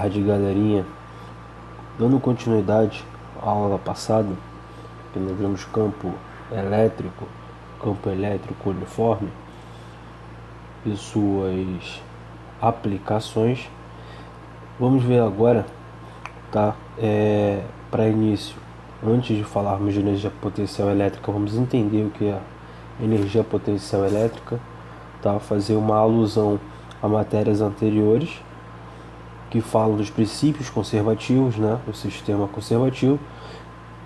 tarde, galerinha. Dando continuidade à aula passada, que nós vimos campo elétrico uniforme e suas aplicações. Vamos ver agora, tá? Para início, antes de falarmos de energia potencial elétrica, vamos entender o que é energia potencial elétrica, tá? Fazer uma alusão a matérias anteriores que falam dos princípios conservativos, né? O sistema conservativo.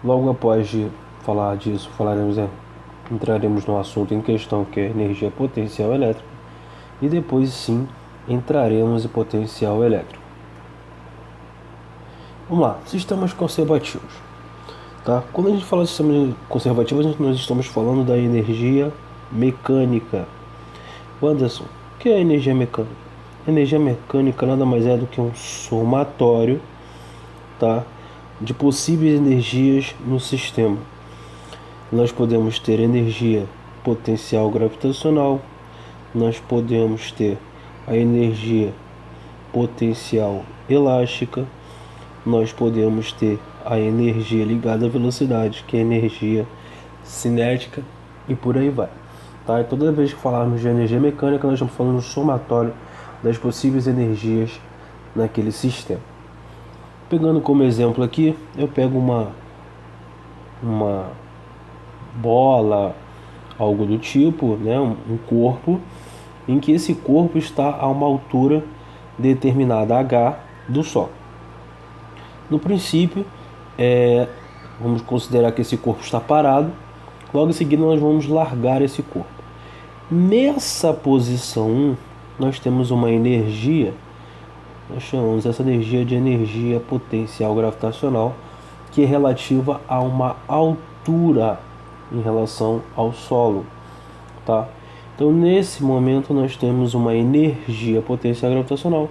Logo após de falar disso, entraremos no assunto em questão, que é energia potencial elétrica, e depois sim entraremos em potencial elétrico. Vamos lá, sistemas conservativos, tá? Quando a gente fala de sistema conservativo, nós estamos falando da energia mecânica. Anderson, o que é energia mecânica? Energia mecânica nada mais é do que um somatório, tá, de possíveis energias no sistema. Nós podemos ter energia potencial gravitacional, nós podemos ter a energia potencial elástica, nós podemos ter a energia ligada à velocidade, que é a energia cinética, e por aí vai. Tá? E toda vez que falarmos de energia mecânica, nós estamos falando do somatório das possíveis energias naquele sistema. Pegando como exemplo aqui, eu pego uma bola, algo do tipo, né, um corpo, em que esse corpo está a uma altura determinada, h, do Sol. No princípio, vamos considerar que esse corpo está parado. Logo em seguida nós vamos largar esse corpo. Nessa posição 1, nós temos uma energia, nós chamamos essa energia de energia potencial gravitacional, que é relativa a uma altura em relação ao solo, tá? Então nesse momento nós temos uma energia potencial gravitacional,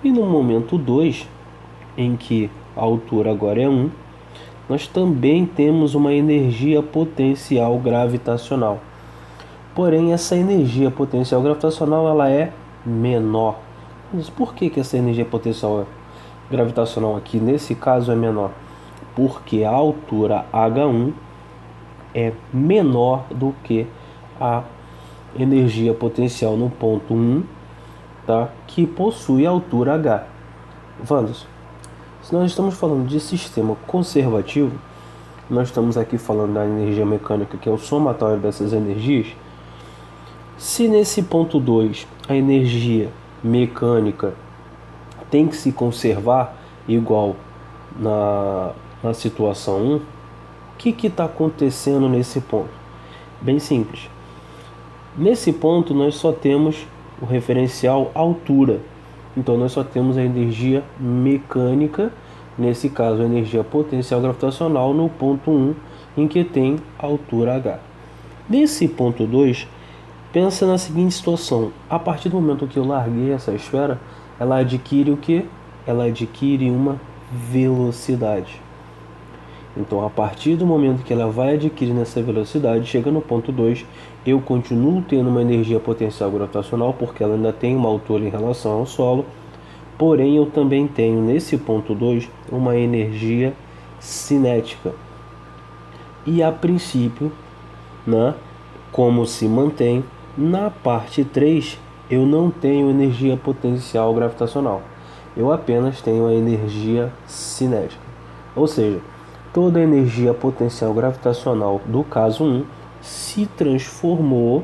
e no momento 2, em que a altura agora é 1, nós também temos uma energia potencial gravitacional. Porém, essa energia potencial gravitacional ela é menor. Mas por que essa energia potencial gravitacional aqui, nesse caso, é menor? Porque a altura H1 é menor do que a energia potencial no ponto 1, tá? Que possui a altura H. Wanderson, se nós estamos falando de sistema conservativo, nós estamos aqui falando da energia mecânica, que é o somatório dessas energias. Se nesse ponto 2 a energia mecânica tem que se conservar igual na situação 1, o que está acontecendo nesse ponto? Bem simples. Nesse ponto nós só temos o referencial altura. Então nós só temos a energia mecânica, nesse caso a energia potencial gravitacional, no ponto 1, em que tem altura h. Nesse ponto 2, pensa na seguinte situação: a partir do momento que eu larguei essa esfera, ela adquire o que? Ela adquire uma velocidade. Então, a partir do momento que ela vai adquirindo essa velocidade, chega no ponto 2, eu continuo tendo uma energia potencial gravitacional, porque ela ainda tem uma altura em relação ao solo, porém eu também tenho nesse ponto 2 uma energia cinética. E a princípio, né, como se mantém, na parte 3 eu não tenho energia potencial gravitacional, eu apenas tenho a energia cinética. Ou seja, toda a energia potencial gravitacional do caso 1 se transformou,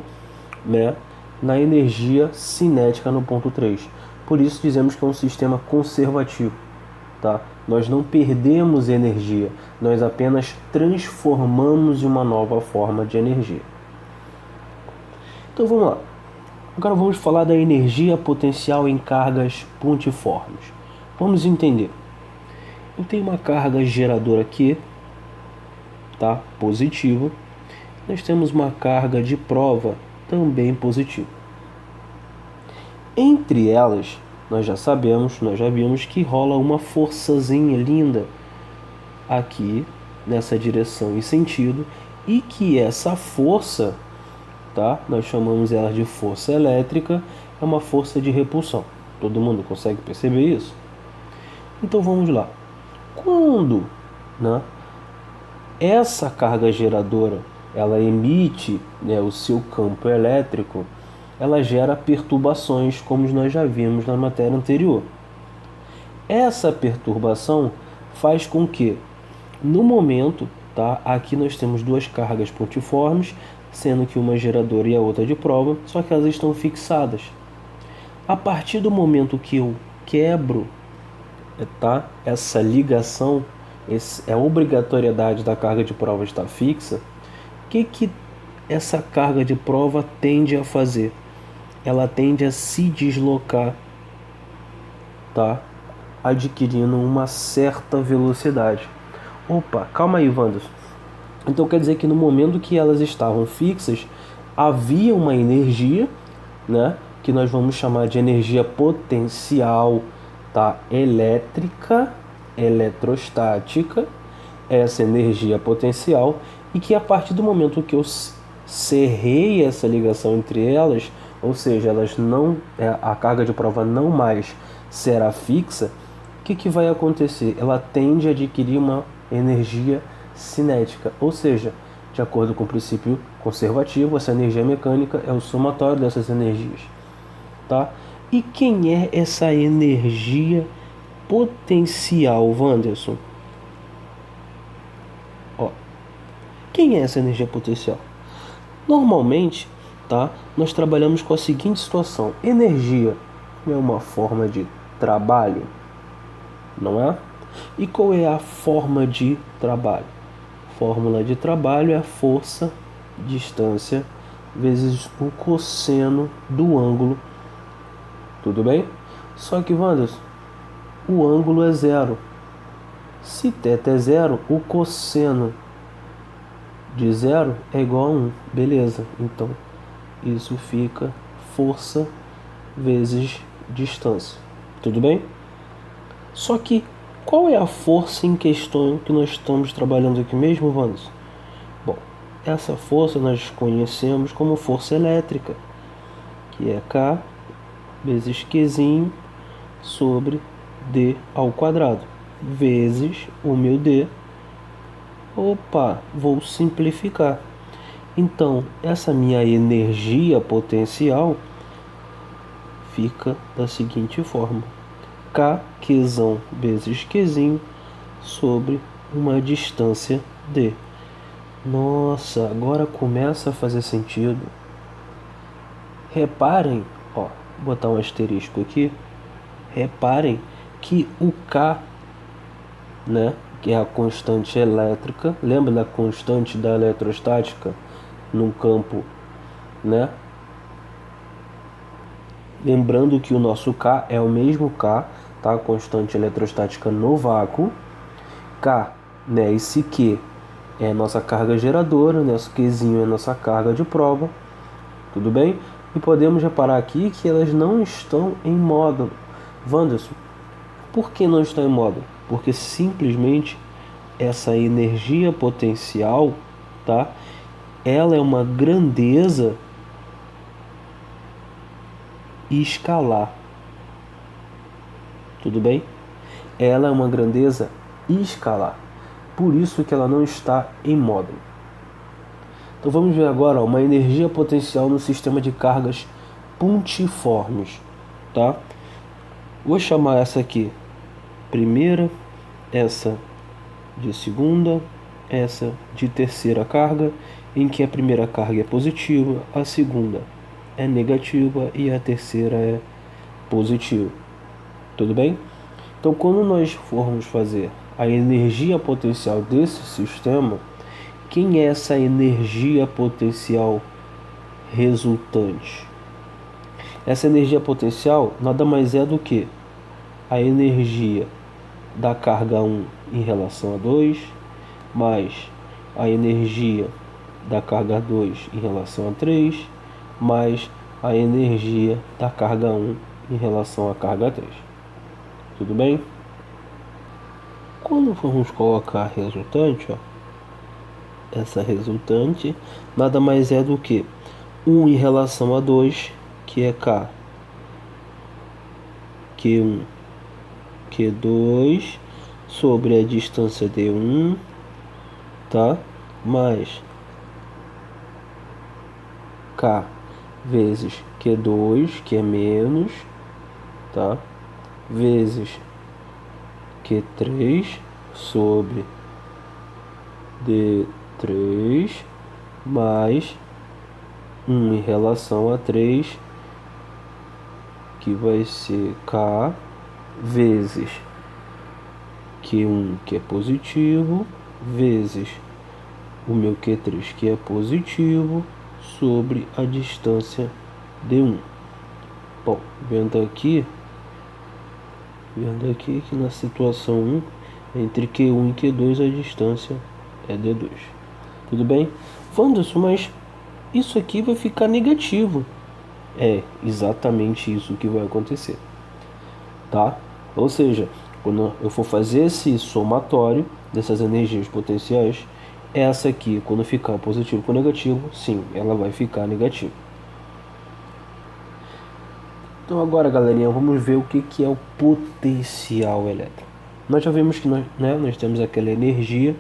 né, na energia cinética no ponto 3. Por isso dizemos que é um sistema conservativo, tá? Nós não perdemos energia, nós apenas transformamos em uma nova forma de energia. Então vamos lá. Agora vamos falar da energia potencial em cargas pontiformes. Vamos entender. Eu tenho uma carga geradora aqui, tá? Positiva. Nós temos uma carga de prova também positiva. Entre elas, nós já vimos que rola uma forçazinha linda aqui nessa direção e sentido, e que essa força, tá? Nós chamamos ela de força elétrica, é uma força de repulsão. Todo mundo consegue perceber isso? Então vamos lá. Quando, né, essa carga geradora ela emite, né, o seu campo elétrico, ela gera perturbações, como nós já vimos na matéria anterior. Essa perturbação faz com que, no momento, tá, aqui nós temos duas cargas pontiformes, sendo que uma geradora e a outra de prova, só que elas estão fixadas. A partir do momento que eu quebro, tá, essa ligação, a obrigatoriedade da carga de prova estar fixa, o que essa carga de prova tende a fazer? Ela tende a se deslocar, tá, adquirindo uma certa velocidade. Opa, calma aí, Wanderson. Então quer dizer que no momento que elas estavam fixas, havia uma energia, né, que nós vamos chamar de energia potencial, tá, elétrica, eletrostática, essa energia potencial, e que a partir do momento que eu cerrei essa ligação entre elas, ou seja, elas não, a carga de prova não mais será fixa, o que vai acontecer? Ela tende a adquirir uma energia cinética, ou seja, de acordo com o princípio conservativo, essa energia mecânica é o somatório dessas energias, tá? E quem é essa energia potencial, Wanderson? Ó, quem é essa energia potencial? Normalmente, tá? Nós trabalhamos com a seguinte situação: energia é uma forma de trabalho, não é? E qual é a forma de trabalho? Fórmula de trabalho é a força, distância, vezes o cosseno do ângulo. Tudo bem? Só que, Wanderson, o ângulo é zero. Se θ é zero, o cosseno de zero é igual a 1. Beleza, então isso fica força vezes distância. Tudo bem? Só que qual é a força em questão que nós estamos trabalhando aqui mesmo, Wanderson? Bom, essa força nós conhecemos como força elétrica, que é K vezes Qzinho sobre D ao quadrado, vezes o meu D. Opa, vou simplificar. Então, essa minha energia potencial fica da seguinte forma: K Qzão vezes Qzinho sobre uma distância D. Nossa, agora começa a fazer sentido. Reparem, ó, vou botar um asterisco aqui. Reparem que o K, né, que é a constante elétrica, lembra da constante da eletrostática num campo, né? Lembrando que o nosso K é o mesmo K, tá? Constante eletrostática no vácuo. K, né, esse Q é a nossa carga geradora, né? Esse Qzinho é a nossa carga de prova. Tudo bem? E podemos reparar aqui que elas não estão em módulo. Wanderson, por que não estão em módulo? Porque simplesmente essa energia potencial, tá? Ela é uma grandeza escalar. Tudo bem? Ela é uma grandeza escalar. Por isso que ela não está em módulo. Então vamos ver agora, ó, uma energia potencial no sistema de cargas pontiformes, tá? Vou chamar essa aqui primeira, essa de segunda, essa de terceira carga, em que a primeira carga é positiva, a segunda é negativa e a terceira é positiva. Tudo bem? Então, quando nós formos fazer a energia potencial desse sistema, quem é essa energia potencial resultante? Essa energia potencial nada mais é do que a energia da carga 1 em relação a 2, mais a energia da carga 2 em relação a 3, mais a energia da carga 1 em relação à carga 3. Tudo bem? Quando formos colocar a resultante, ó, essa resultante nada mais é do que 1 em relação a 2, que é K, Q1 Q2 sobre a distância D1, tá? Mais K vezes Q2, que é menos, tá? Vezes Q3 sobre D3 mais 1 em relação a 3, que vai ser K vezes Q1, que é positivo, vezes o meu Q3, que é positivo, sobre a distância D1. Bom, vendo aqui que na situação 1, entre Q1 e Q2 a distância é D2. Tudo bem? Wanderson, mas isso aqui vai ficar negativo. É exatamente isso que vai acontecer, tá? Ou seja, quando eu for fazer esse somatório dessas energias potenciais, essa aqui, quando ficar positivo com negativo, sim, ela vai ficar negativa. Então agora, galerinha, vamos ver o que é o potencial elétrico. Nós já vimos que nós temos aquela energia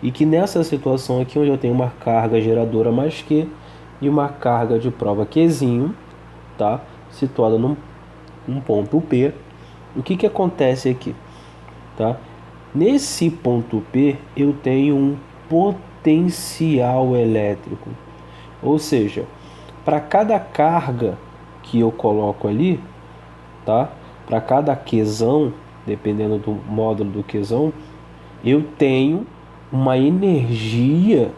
e que nessa situação aqui, onde eu tenho uma carga geradora mais Q e uma carga de prova Qzinho, tá? Situada num ponto P, o que acontece aqui, tá? Nesse ponto P eu tenho um potencial elétrico, ou seja, para cada carga que eu coloco ali, tá? Para cada Qzão, dependendo do módulo do Qzão, eu tenho uma energia,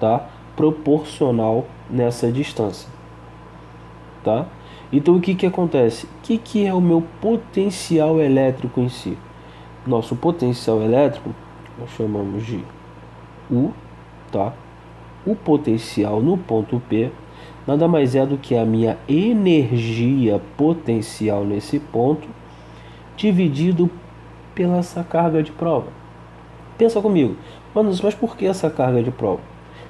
tá? Proporcional nessa distância, tá? Então o que acontece? O que é o meu potencial elétrico em si? Nosso potencial elétrico nós chamamos de U, tá? O potencial no ponto P nada mais é do que a minha energia potencial nesse ponto dividido pela essa carga de prova. Pensa comigo, mas por que essa carga de prova?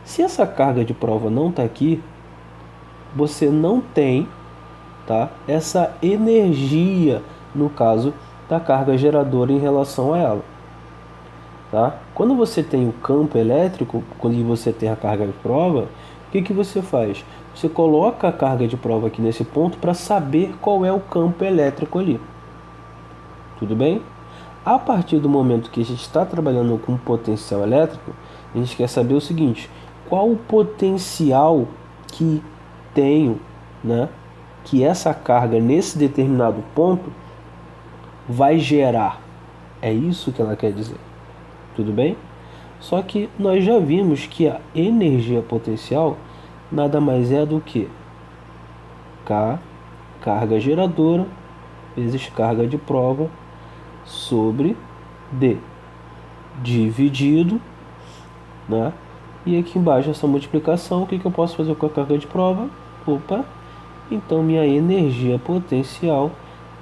Se essa carga de prova não está aqui, você não tem, tá, essa energia, no caso da carga geradora em relação a ela. Tá? Quando você tem o campo elétrico, quando você tem a carga de prova, o que você faz? Você coloca a carga de prova aqui nesse ponto para saber qual é o campo elétrico ali. Tudo bem? A partir do momento que a gente está trabalhando com potencial elétrico, a gente quer saber o seguinte: qual o potencial que tenho, né, que essa carga nesse determinado ponto vai gerar? É isso que ela quer dizer. Tudo bem? Só que nós já vimos que a energia potencial nada mais é do que K, carga geradora, vezes carga de prova, sobre D, dividido, né? E aqui embaixo essa multiplicação, o que eu posso fazer com a carga de prova? Opa! Então minha energia potencial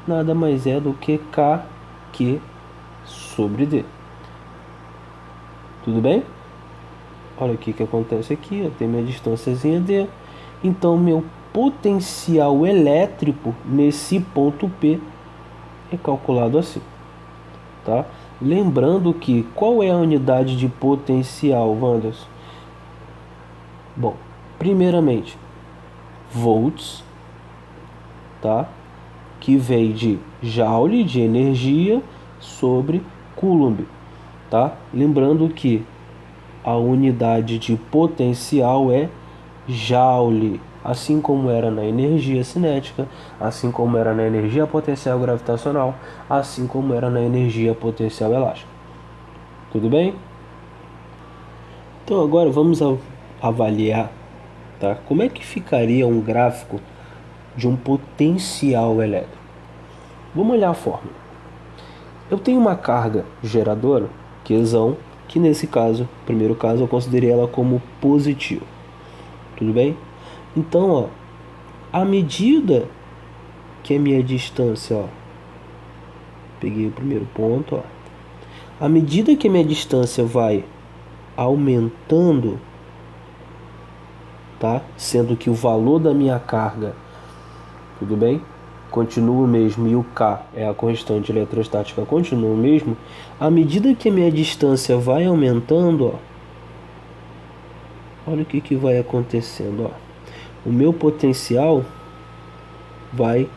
nada mais é do que KQ sobre D. Tudo bem? Olha o que acontece aqui, eu tenho minha distânciazinha D. Então meu potencial elétrico nesse ponto P é calculado assim, tá? Lembrando que qual é a unidade de potencial, Wanderson? Bom, primeiramente, volts, tá? Que vem de joule de energia sobre coulomb, tá? Lembrando que a unidade de potencial é joule, assim como era na energia cinética, assim como era na energia potencial gravitacional, assim como era na energia potencial elástica. Tudo bem? Então agora vamos avaliar, tá? Como é que ficaria um gráfico de um potencial elétrico? Vamos olhar a fórmula. Eu tenho uma carga geradora, Qzão, que nesse caso, primeiro caso, eu considerei ela como positivo. Tudo bem? Então, ó, à medida que a minha distância, ó, peguei o primeiro ponto, ó, à medida que a minha distância vai aumentando, tá? Sendo que o valor da minha carga, tudo bem? continua o mesmo e o K é a constante eletrostática, continua o mesmo, à medida que a minha distância vai aumentando, ó, olha o que vai acontecendo, ó. O meu potencial vai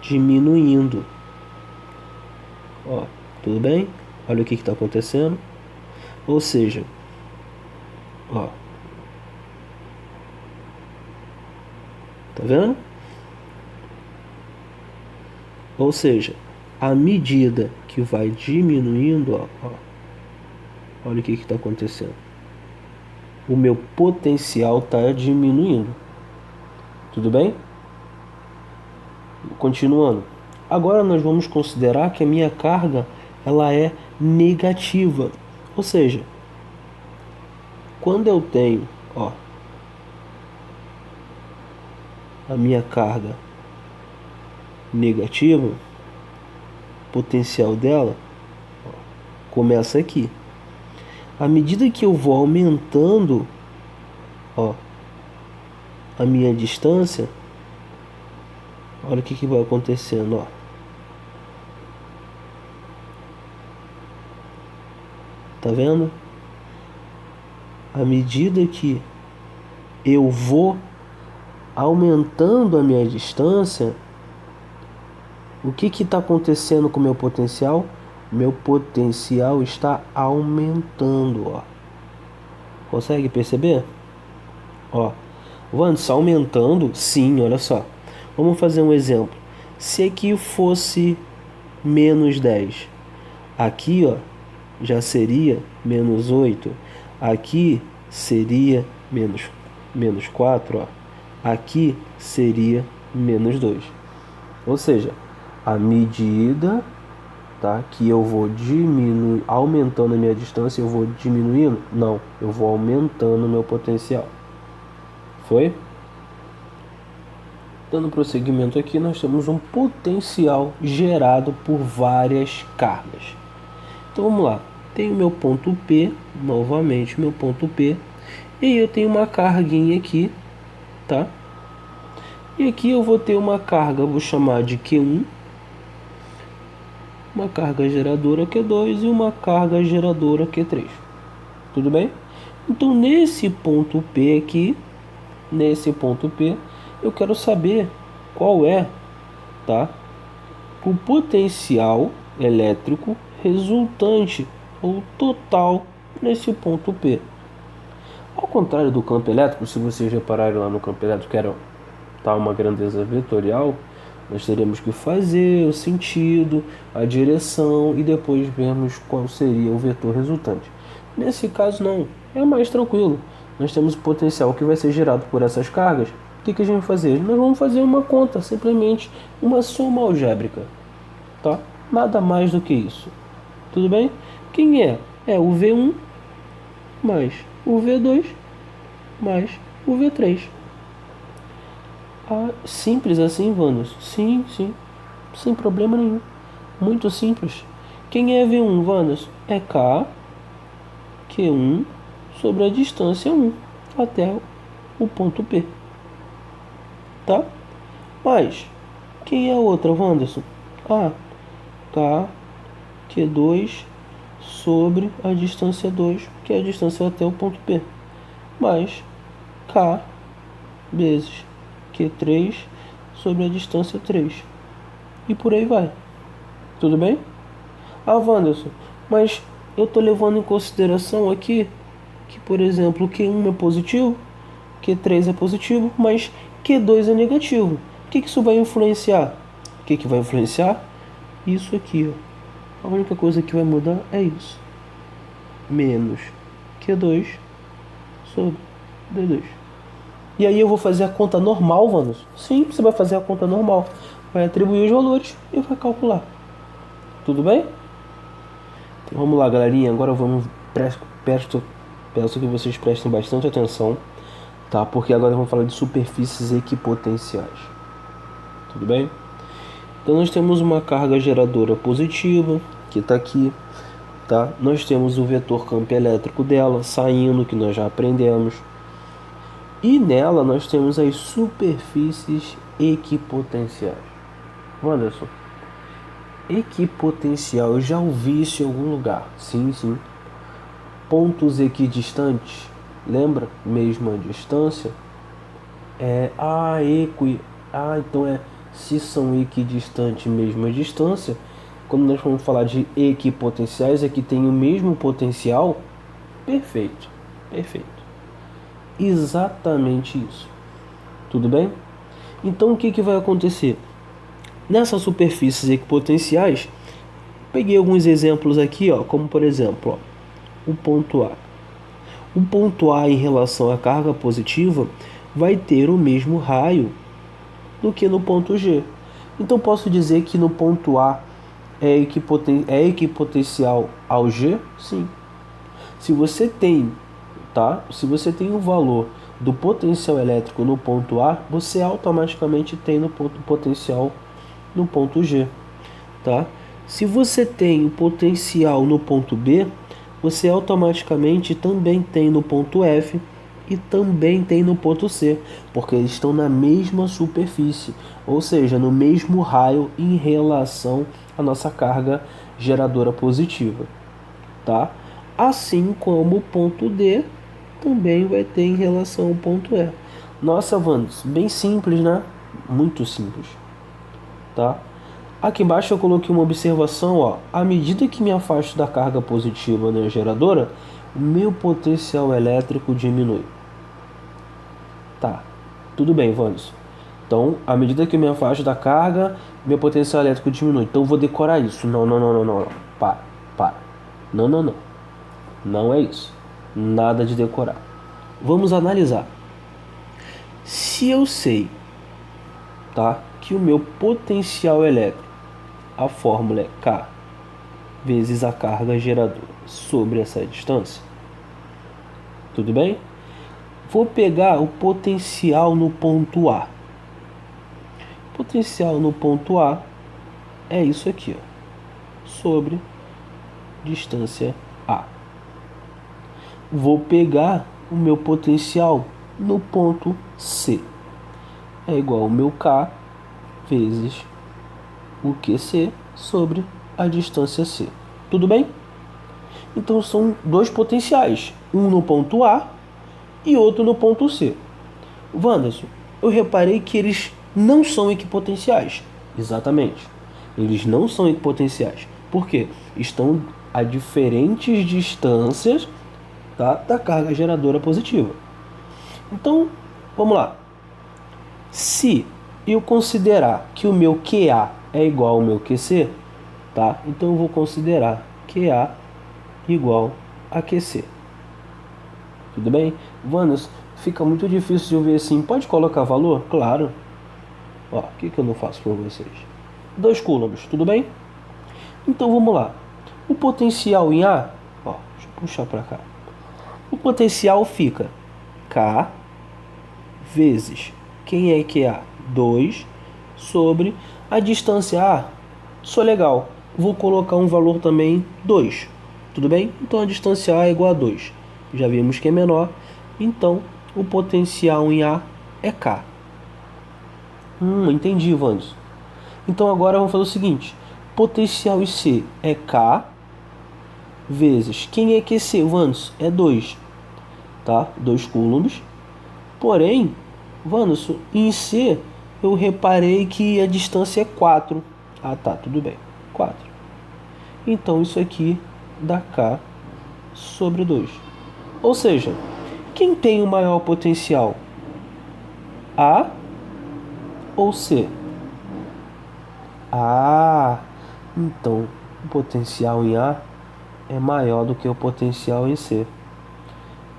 diminuindo. Ó, tudo bem? Olha o que está acontecendo. Ou seja, ó, tá vendo? Ou seja, à medida que vai diminuindo, ó, olha o que está acontecendo. O meu potencial está diminuindo. Tudo bem? Continuando. Agora nós vamos considerar que a minha carga ela é negativa. Ou seja, quando eu tenho, ó, a minha carga negativa, o potencial dela, ó, começa aqui. À medida que eu vou aumentando, ó, a minha distância, olha o que vai acontecendo, ó. Tá vendo? À medida que eu vou aumentando a minha distância, o que está acontecendo com o meu potencial? Meu potencial está aumentando, ó. Consegue perceber? Ó, Wanderson, aumentando? Sim, olha só. Vamos fazer um exemplo. Se aqui fosse menos 10, aqui, ó, já seria menos 8. Aqui seria menos 4, ó. Aqui seria menos 2. Ou seja, à medida, tá, que eu vou aumentando a minha distância, eu vou diminuindo? Não, eu vou aumentando o meu potencial. Foi? Dando prosseguimento aqui, nós temos um potencial gerado por várias cargas. Então vamos lá. Tenho meu ponto P, novamente meu ponto P, e aí eu tenho uma carguinha aqui, tá? E aqui eu vou ter uma carga, vou chamar de Q1, uma carga geradora Q2 e uma carga geradora Q3. Tudo bem? Então nesse ponto P aqui, eu quero saber qual é, tá, o potencial elétrico resultante ou total nesse ponto P. Ao contrário do campo elétrico, se vocês repararem lá no campo elétrico, que era uma grandeza vetorial, nós teríamos que fazer o sentido, a direção e depois vermos qual seria o vetor resultante. Nesse caso não, é mais tranquilo. Nós temos o potencial que vai ser gerado por essas cargas. O que a gente vai fazer? Nós vamos fazer uma conta, simplesmente uma soma algébrica, tá? Nada mais do que isso. Tudo bem? Quem é? É o V1 mais o V2 mais o V3. Ah, simples assim, Vanus? Sim, sem problema nenhum. Muito simples. Quem é V1, Vanus? É K, Q1 sobre a distância 1 até o ponto P. Tá? Mas, quem é a outra, Wanderson? Ah, K, Q2 sobre a distância 2, que é a distância até o ponto P, mais K vezes Q3 sobre a distância 3. E por aí vai. Tudo bem? Ah, Wanderson, mas eu estou levando em consideração aqui que, por exemplo, Q1 é positivo, Q3 é positivo, mas Q2 é negativo. O que isso vai influenciar? O que vai influenciar? Isso aqui, ó. A única coisa que vai mudar é isso. Menos Q2 sobre D2. E aí eu vou fazer a conta normal, Vanus? Sim, você vai fazer a conta normal. Vai atribuir os valores e vai calcular. Tudo bem? Então vamos lá, galerinha. Agora vamos... Peço que vocês prestem bastante atenção, tá? Porque agora vamos falar de superfícies equipotenciais. Tudo bem? Então nós temos uma carga geradora positiva, que está aqui, tá? Nós temos o vetor campo elétrico dela saindo, que nós já aprendemos. E nela nós temos as superfícies equipotenciais. Wanderson, equipotencial, eu já ouvi isso em algum lugar. Sim, sim. Pontos equidistantes, lembra? Mesma distância. Então se são equidistantes, mesma distância. Quando nós vamos falar de equipotenciais, é que tem o mesmo potencial. Perfeito, perfeito. Exatamente isso. Tudo bem? Então o que vai acontecer? Nessas superfícies equipotenciais, peguei alguns exemplos aqui, ó, como por exemplo, ó, o ponto A. O ponto A em relação à carga positiva vai ter o mesmo raio do que no ponto G. Então posso dizer que no ponto A é equipotencial ao G? Sim. Se você tem, tá? Se você tem o valor do potencial elétrico no ponto A, você automaticamente tem no ponto potencial no ponto G, tá? Se você tem o potencial no ponto B, você automaticamente também tem no ponto F e também tem no ponto C, porque eles estão na mesma superfície, ou seja, no mesmo raio em relação à nossa carga geradora positiva, tá? Assim como o ponto D também vai ter em relação ao ponto E. Nossa, Vandos, bem simples, né? Muito simples, tá? Aqui embaixo eu coloquei uma observação, ó. À medida que me afasto da carga positiva na geradora, o meu potencial elétrico diminui. Tá, tudo bem, Vandos. Então, à medida que eu me afasto da carga, meu potencial elétrico diminui. Então, eu vou decorar isso. Não, não, não, não, não. Para. Não, não, não. Não é isso. Nada de decorar. Vamos analisar. Se eu sei, tá, que o meu potencial elétrico, a fórmula é K vezes a carga geradora sobre essa distância, tudo bem? Vou pegar o potencial no ponto A. Potencial no ponto A é isso aqui, ó, sobre distância A. Vou pegar o meu potencial no ponto C. É igual ao meu K vezes o QC sobre a distância C. Tudo bem? Então são dois potenciais, um no ponto A e outro no ponto C. Wanderson, eu reparei que eles não são equipotenciais. Exatamente. Eles não são equipotenciais. Por quê? Estão a diferentes distâncias, tá, da carga geradora positiva. Então, vamos lá. Se eu considerar que o meu QA é igual ao meu QC, tá? Então eu vou considerar QA igual a QC. Tudo bem? Vanus, fica muito difícil de eu ver assim. Pode colocar valor? Claro. Ó, o que eu não faço por vocês? 2 coulombs, tudo bem? Então vamos lá. O potencial em A, ó, deixa eu puxar para cá. O potencial fica K vezes, quem é que é? 2 sobre a distância A. Sou legal. Vou colocar um valor também 2. Tudo bem? Então a distância A é igual a 2. Já vimos que é menor. Então o potencial em A é K. Entendi, Vandes. Então agora vamos fazer o seguinte. Potencial em C é K vezes, quem é QC, Vandes? É 2. Tá? 2 coulombs. Porém, Vandes, em C eu reparei que a distância é 4. Ah, tá, tudo bem. 4. Então isso aqui dá K sobre 2. Ou seja, quem tem o maior potencial? A ou C? Então o potencial em A é maior do que o potencial em C.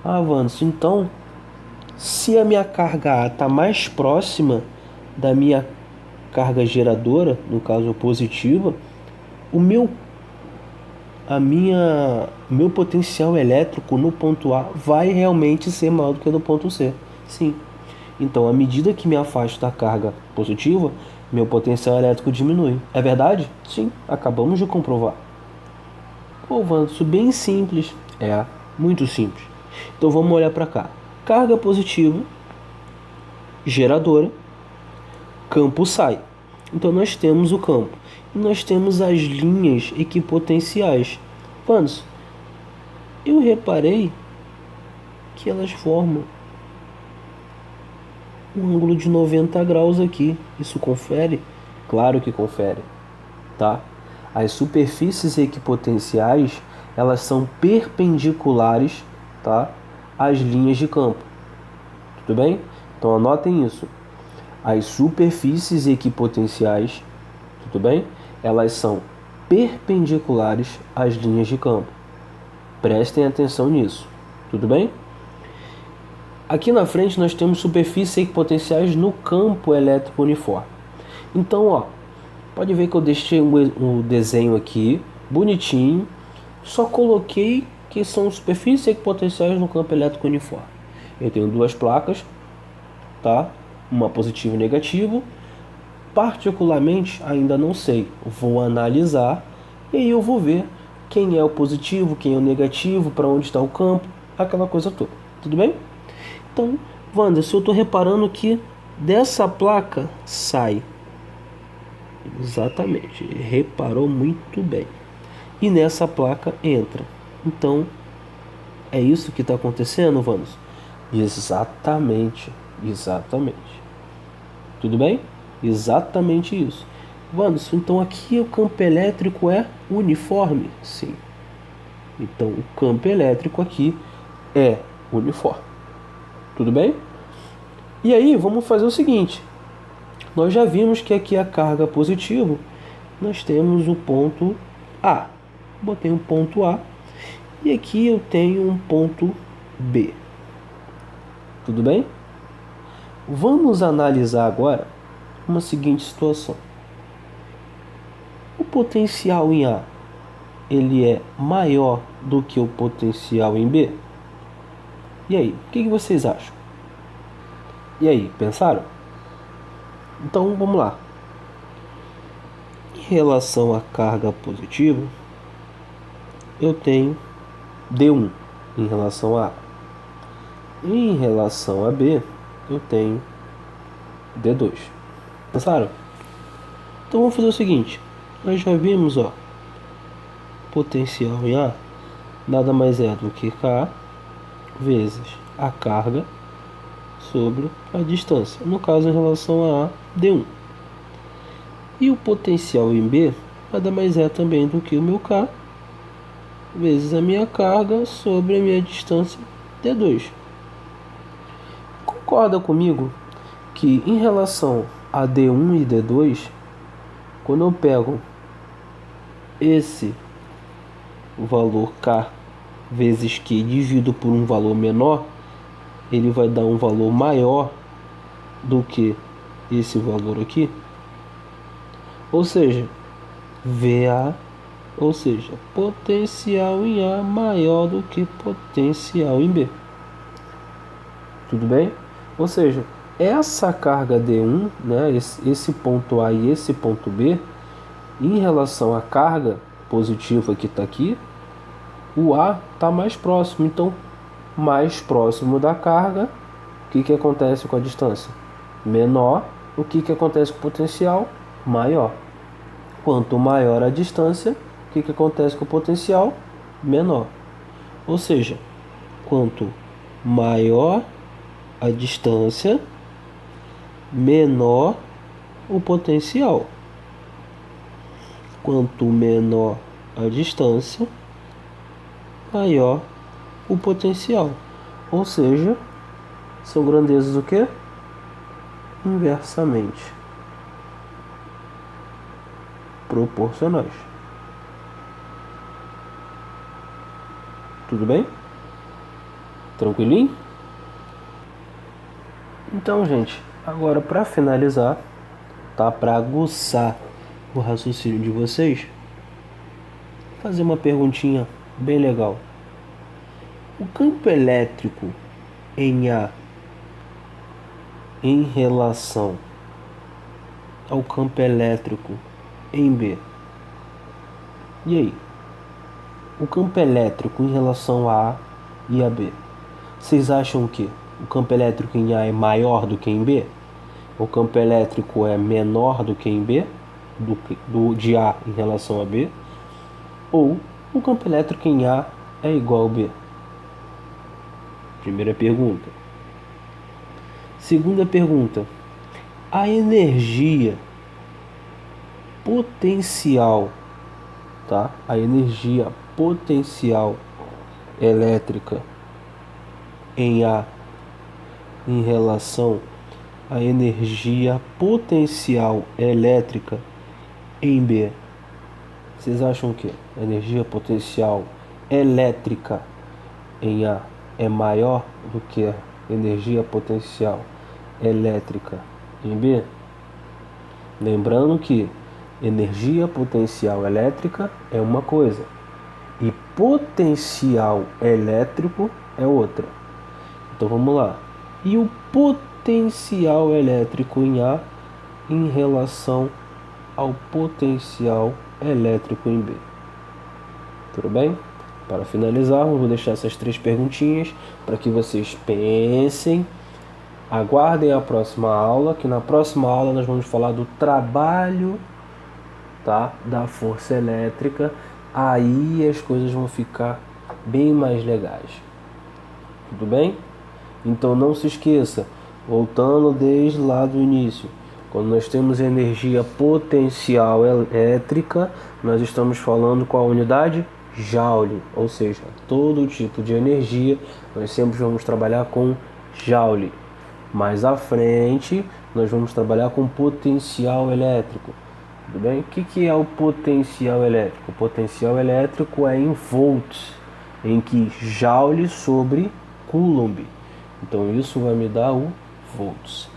Vandes, então se a minha carga A está mais próxima da minha carga geradora, no caso positiva, meu potencial elétrico no ponto A vai realmente ser maior do que no ponto C. Sim. Então, à medida que me afasto da carga positiva, meu potencial elétrico diminui. É verdade? Sim, acabamos de comprovar. Isso bem simples. É, muito simples. Então vamos olhar para cá. Carga positiva, geradora, campo sai. Então nós temos o campo e nós temos as linhas equipotenciais. Quantos? Eu reparei que elas formam um ângulo de 90 graus aqui. Isso confere? Claro que confere, tá? As superfícies equipotenciais, elas são perpendiculares, tá, às linhas de campo. Tudo bem? Então anotem isso. As superfícies equipotenciais, tudo bem? Elas são perpendiculares às linhas de campo. Prestem atenção nisso. Tudo bem? Aqui na frente nós temos superfícies equipotenciais no campo elétrico uniforme. Então, ó, pode ver que eu deixei um desenho aqui, bonitinho. Só coloquei que são superfícies equipotenciais no campo elétrico uniforme. Eu tenho duas placas, tá? Uma positivo e negativo. Particularmente, ainda não sei. Vou analisar e aí eu vou ver quem é o positivo, quem é o negativo, para onde está o campo, aquela coisa toda. Tudo bem? Então, Wanderson, eu estou reparando que dessa placa sai. Exatamente, reparou muito bem. E nessa placa entra. Então, é isso que está acontecendo, Wanderson? Exatamente, exatamente. Tudo bem? Exatamente isso. Wanderson, então aqui o campo elétrico é uniforme? Sim. Então o campo elétrico aqui é uniforme. Tudo bem? E aí vamos fazer o seguinte. Nós já vimos que aqui a carga positiva, nós temos o ponto A. Botei um ponto A. E aqui eu tenho um ponto B. Tudo bem? Vamos analisar agora uma seguinte situação. O potencial em A, ele é maior do que o potencial em B? E aí, o que vocês acham? E aí, pensaram? Então, vamos lá. Em relação à carga positiva, eu tenho D1 em relação a A. Em relação a B, eu tenho D2. Pensaram? Então vamos fazer o seguinte. Nós já vimos, ó, potencial em A nada mais é do que K vezes a carga sobre a distância. No caso, em relação a A, D1. E o potencial em B nada mais é também do que o meu K vezes a minha carga sobre a minha distância D2. Concorda comigo que em relação a D1 e D2, quando eu pego esse valor K vezes Q e divido por um valor menor, ele vai dar um valor maior do que esse valor aqui? Ou seja, VA, ou seja, potencial em A maior do que potencial em B. Tudo bem? Ou seja, essa carga D1, né, esse ponto A e esse ponto B, em relação à carga positiva que está aqui, o A está mais próximo. Então, mais próximo da carga, o que acontece com a distância? Menor. O que acontece com o potencial? Maior. Quanto maior a distância, o que acontece com o potencial? Menor. Ou seja, quanto maior a distância, menor o potencial. Quanto menor a distância, maior o potencial. Ou seja, são grandezas o quê? Inversamente proporcionais. Tudo bem? Tranquilinho? Então, gente, agora para finalizar, tá? Para aguçar o raciocínio de vocês, fazer uma perguntinha bem legal. O campo elétrico em A em relação ao campo elétrico em B. E aí? O campo elétrico em relação a A e a B. Vocês acham que o campo elétrico em A é maior do que em B? o campo elétrico é menor do que em B, de A em relação a B, ou o campo elétrico em A é igual a B. Primeira pergunta. Segunda pergunta. A energia potencial, tá? A energia potencial elétrica em A em relação à energia potencial elétrica em B. Vocês acham que a energia potencial elétrica em A é maior do que a energia potencial elétrica em B? Lembrando que energia potencial elétrica é uma coisa e potencial elétrico é outra. Então vamos lá. E o potencial elétrico em A em relação ao potencial elétrico em B? Tudo bem? Para finalizar, eu vou deixar essas 3 perguntinhas para que vocês pensem. Aguardem a próxima aula, que na próxima aula nós vamos falar do trabalho, tá, da força elétrica. Aí as coisas vão ficar bem mais legais. Tudo bem? Então não se esqueça, voltando desde lá do início, quando nós temos energia potencial elétrica, nós estamos falando com a unidade Joule, ou seja, todo tipo de energia nós sempre vamos trabalhar com Joule. Mais à frente, nós vamos trabalhar com potencial elétrico. Tudo bem? O que é o potencial elétrico? O potencial elétrico é em volts, em que Joule sobre Coulomb. Então isso vai me dar o volts.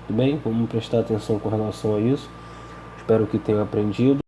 Tudo bem? Vamos prestar atenção com relação a isso. Espero que tenham aprendido.